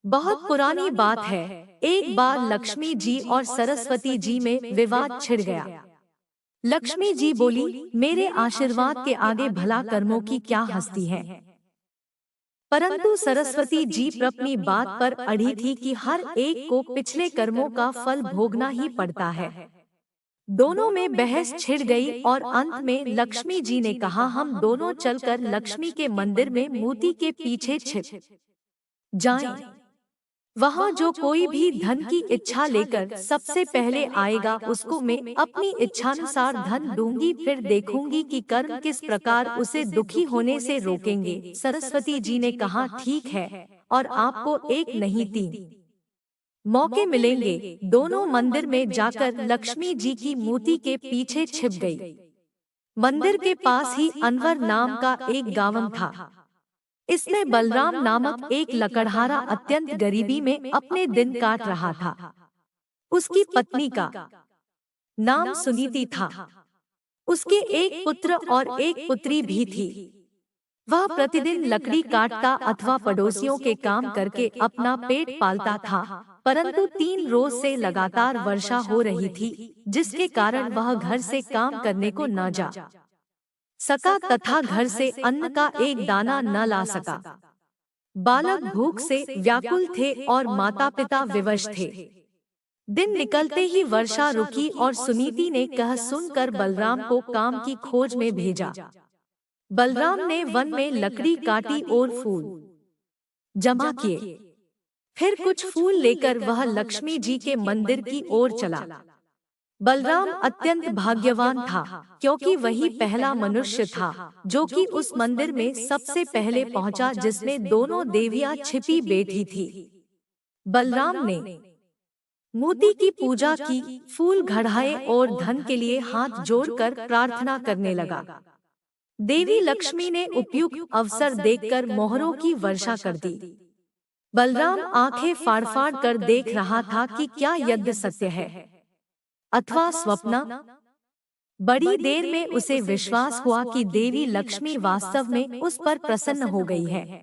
बहुत पुरानी बात है। एक बार लक्ष्मी जी और सरस्वती जी में विवाद छिड़ गया। लक्ष्मी जी बोली, मेरे आशीर्वाद के आगे भला कर्मों की क्या हस्ती है। परंतु सरस्वती जी अपनी बात पर अड़ी थी कि हर एक को पिछले कर्मों का फल भोगना ही पड़ता है। दोनों में बहस छिड़ गई और अंत में लक्ष्मी जी ने कहा, हम दोनों चलकर लक्ष्मी के मंदिर में मोती के पीछे छिप जाएं। वहाँ जो कोई भी धन की इच्छा लेकर सबसे पहले आएगा उसको मैं अपनी इच्छानुसार धन दूंगी, फिर देखूंगी कि कर्म किस प्रकार उसे दुखी होने से रोकेंगे। सरस्वती जी ने कहा, ठीक है, और आपको एक नहीं तीन मौके मिलेंगे। दोनों मंदिर में जाकर लक्ष्मी जी की मूर्ति के पीछे छिप गई। मंदिर के पास ही अनवर नाम का एक गांव था। इसमें बलराम नामक एक लकड़हारा अत्यंत गरीबी में अपने दिन काट रहा था। उसकी पत्नी का नाम सुनीति था। उसके एक पुत्र और एक पुत्री भी थी। वह प्रतिदिन लकड़ी काटता अथवा पड़ोसियों के काम करके अपना पेट पालता था। परंतु 3 रोज से लगातार वर्षा हो रही थी, जिसके कारण वह घर से काम करने को न जा सका तथा घर से अन्न का एक दाना न ला सका। बालक भूख से व्याकुल थे और माता पिता विवश थे। दिन निकलते ही वर्षा रुकी और सुनीति ने कह सुनकर बलराम को काम की खोज में भेजा। बलराम ने वन में लकड़ी काटी और फूल जमा किए। फिर कुछ फूल लेकर वह लक्ष्मी जी के मंदिर की ओर चला। बलराम अत्यंत भाग्यवान था, क्योंकि वही पहला मनुष्य था जो कि उस मंदिर में सबसे पहले पहुंचा, जिसमें दोनों देवियां छिपी बैठी थी। बलराम ने मूर्ति की पूजा की, फूल घड़ाए और धन के लिए हाथ जोड़कर प्रार्थना करने लगा। देवी लक्ष्मी ने उपयुक्त अवसर देखकर मोहरों की वर्षा कर दी। बलराम आंखें फाड़ फाड़ कर देख रहा था कि क्या यज्ञ सत्य है अथवा स्वप्न। बड़ी देर में उसे विश्वास हुआ कि देवी लक्ष्मी वास्तव में उस पर प्रसन्न हो गई है।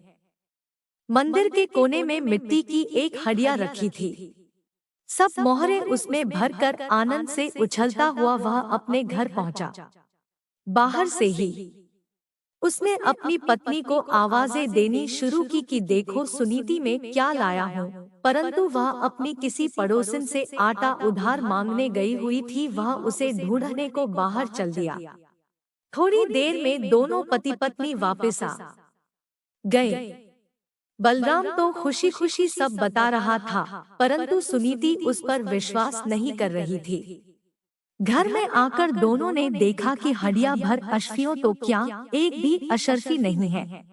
मंदिर के कोने में मिट्टी की एक हडिया रखी थी। सब मोहरे उसमें भरकर आनंद से उछलता हुआ वह अपने घर पहुंचा। बाहर से ही उसने अपनी पत्नी को आवाजें देनी शुरू की कि देखो सुनीति में क्या लाया हूँ। परंतु वह अपनी किसी पड़ोसिन से आटा उधार मांगने गई हुई थी। वह उसे ढूंढने को बाहर चल दिया। थोड़ी देर में दोनों पति पत्नी वापस आ गए। बलराम तो खुशी खुशी सब बता रहा था, परंतु सुनीति उस पर विश्वास नहीं कर रही थी। घर में आकर दोनों ने देखा कि हडिया भर अशफियों तो क्या एक भी अशर्फी नहीं है।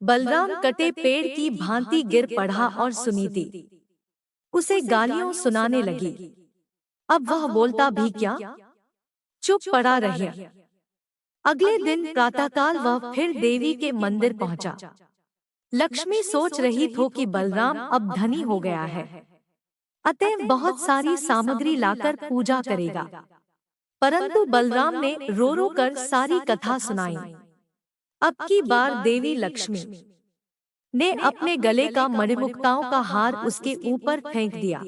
बलराम कटे पेड़ की भांति गिर पड़ा और सुनीति उसे गालियां सुनाने लगी। अब वह बोलता भी क्या, चुप पड़ा रहा। अगले दिन प्रातःकाल वह फिर देवी के मंदिर पहुंचा। लक्ष्मी सोच रही थी कि बलराम अब धनी हो गया है, अतः बहुत सारी सामग्री लाकर पूजा करेगा। परंतु बलराम ने रो रो कर सारी कथा सुनाई। अब की बार देवी लक्ष्मी ने अपने गले का मणिमुक्ताओं का हार उसके ऊपर फेंक दिया।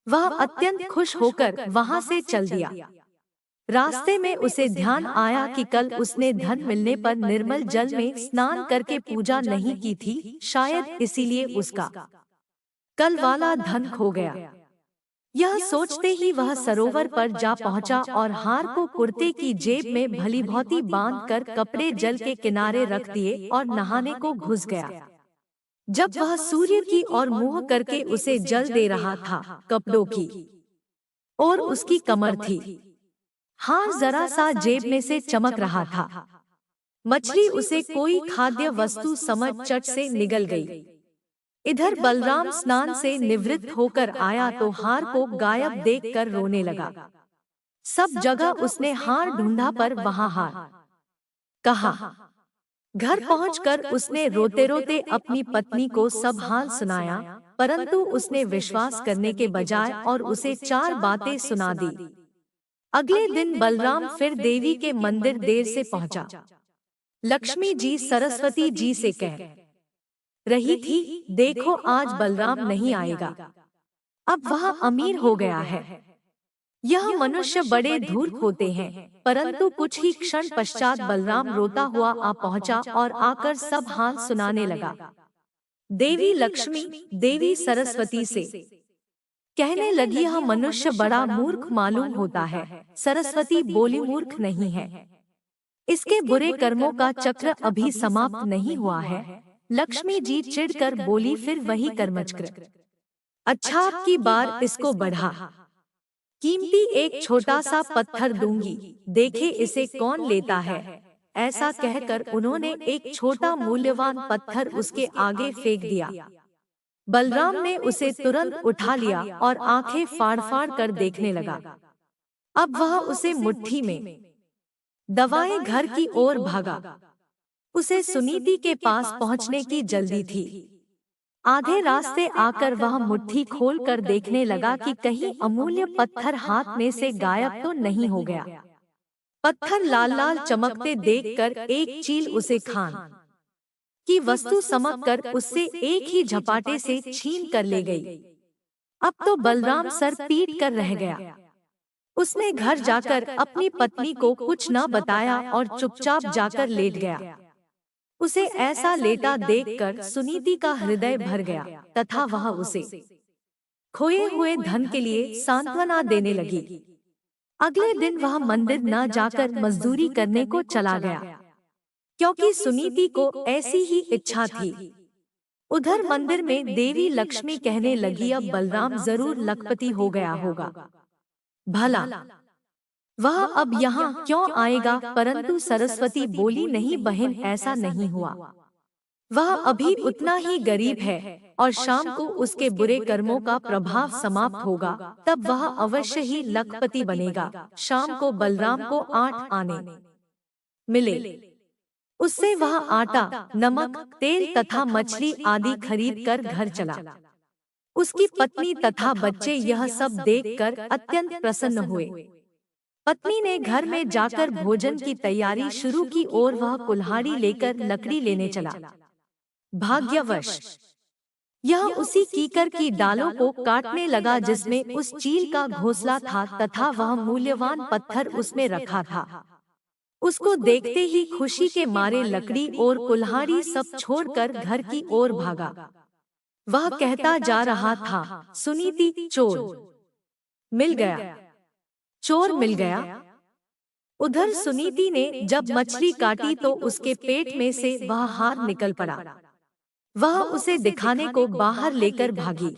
वह अत्यंत खुश होकर वहां से चल दिया। रास्ते में उसे ध्यान आया कि कल उसने धन मिलने पर निर्मल जल में स्नान करके पूजा नहीं की थी, शायद इसीलिए उसका कल वाला धन खो गया। यह सोचते ही वह सरोवर पर जा पहुंचा और हार को कुर्ते की जेब में भलीभांति बांधकर कपड़े जल के किनारे रख दिए और नहाने को घुस गया। जब वह सूर्य की ओर मुंह करके उसे जल दे रहा था, कपड़ों की और उसकी कमर थी। हार जरा सा जेब में से चमक रहा था। मछली उसे कोई खाद्य वस्तु समझ चट से निगल गई। इधर बलराम स्नान से निवृत्त होकर आया तो हार को गायब देखकर रोने लगा। सब जगह उसने हार ढूंढा पर वहां हार कहा। घर पहुंचकर उसने रोते रोते अपनी पत्नी को सब हाल सुनाया, परंतु उसने विश्वास करने के बजाय और उसे 4 बातें सुना दी। अगले दिन बलराम फिर देवी के मंदिर देर से पहुंचा। लक्ष्मी जी सरस्वती जी से कह रही थी, देखो आज बलराम नहीं आएगा, अब वह अमीर हो गया है। यह मनुष्य बड़े धूर्त होते हैं, परंतु कुछ ही क्षण पश्चात बलराम रोता हुआ आ पहुंचा और आकर सब हाल सुनाने लगा। देवी लक्ष्मी देवी सरस्वती से कहने लगी, यह मनुष्य बड़ा मूर्ख मालूम होता है। सरस्वती बोली, मूर्ख नहीं है, इसके बुरे कर्मों का चक्र अभी समाप्त नहीं हुआ है। लक्ष्मी जी चिढ़कर बोली, फिर वही कर्मचक्र। अच्छा, अब की बार इसको बढ़ा कीमती एक छोटा सा पत्थर दूंगी, देखे इसे कौन लेता है। ऐसा कहकर उन्होंने एक छोटा मूल्यवान पत्थर उसके आगे फेंक दिया। बलराम ने उसे तुरंत उठा लिया और आंखें फाड़ फाड़ कर देखने लगा। अब वह उसे मुट्ठी में दबाए घर की ओर भागा। उसे सुनीति के पास पहुंचने की जल्दी थी। आधे रास्ते आकर वह मुट्ठी खोलकर देखने लगा कि कहीं अमूल्य पत्थर हाथ में से गायब तो नहीं हो गया। पत्थर लाल लाल चमकते देखकर एक चील उसे खान की वस्तु समझकर उससे एक ही झपाटे से छीन कर ले गई। अब तो बलराम सर पीट कर रह गया। उसने घर जाकर अपनी पत्नी को कुछ न बताया और चुपचाप जाकर लेट गया। उसे ऐसा लेटा देखकर सुनीति का हृदय भर गया तथा वह उसे खोए हुए धन के लिए सांत्वना देने लगी। अगले दिन वह मंदिर न जाकर मजदूरी करने को चला गया, क्योंकि सुनीति को ऐसी ही इच्छा थी। उधर मंदिर में देवी लक्ष्मी कहने लगी, अब बलराम जरूर लखपति हो गया होगा, भला वह अब यहाँ क्यों आएगा। परंतु सरस्वती बोली, नहीं बहन, ऐसा नहीं हुआ। वह अभी उतना ही गरीब है और शाम को उसके बुरे कर्मों का प्रभाव समाप्त होगा, तब वह अवश्य ही लखपति बनेगा। शाम को बलराम को 8 आने मिले। उससे वह आटा, नमक, तेल तथा मछली आदि खरीद कर घर चला। उसकी पत्नी तथा बच्चे यह सब देखकर अत्यंत प्रसन्न हुए। पत्नी ने घर में जाकर भोजन की तैयारी शुरू की और वह कुल्हाड़ी लेकर लकड़ी लेने चला। भाग्यवश यह उसी कीकर की डालों को काटने लगा जिसमें उस चील का घोंसला था तथा वह मूल्यवान पत्थर उसमें रखा था। उसको देखते ही खुशी के मारे लकड़ी और कुल्हाड़ी सब छोड़कर घर की ओर भागा। वह कहता जा रहा था, सुनीति, चोर मिल गया, चोर मिल गया। उधर सुनीति ने जब मछली काटी तो उसके पेट में से वह हार निकल पड़ा। वह उसे दिखाने को बाहर लेकर भागी।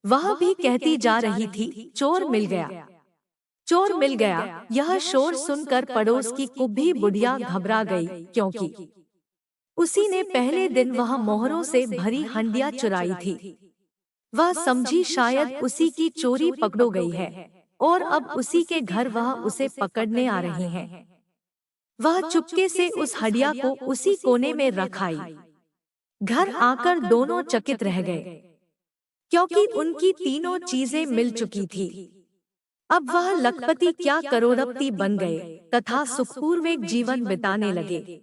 वह भी कहती जा रही थी, चोर मिल गया, चोर मिल गया। यह शोर सुनकर पड़ोस की कुब्भी बुढ़िया घबरा गई, क्योंकि उसी ने पहले दिन वह मोहरों से भरी हंडिया चुराई थी। वह समझी शायद उसी की चोरी पकड़ो गई है और अब उसी के घर वह उसे पकड़ने आ रहे हैं। वह चुपके से उस हंडिया को उसी कोने में रख आई। घर आकर दोनों चकित रह गए, क्योंकि उनकी तीनों चीजें मिल चुकी थी। अब वह लखपति क्या करोड़पति बन गए तथा सुखपूर्वक जीवन बिताने लगे।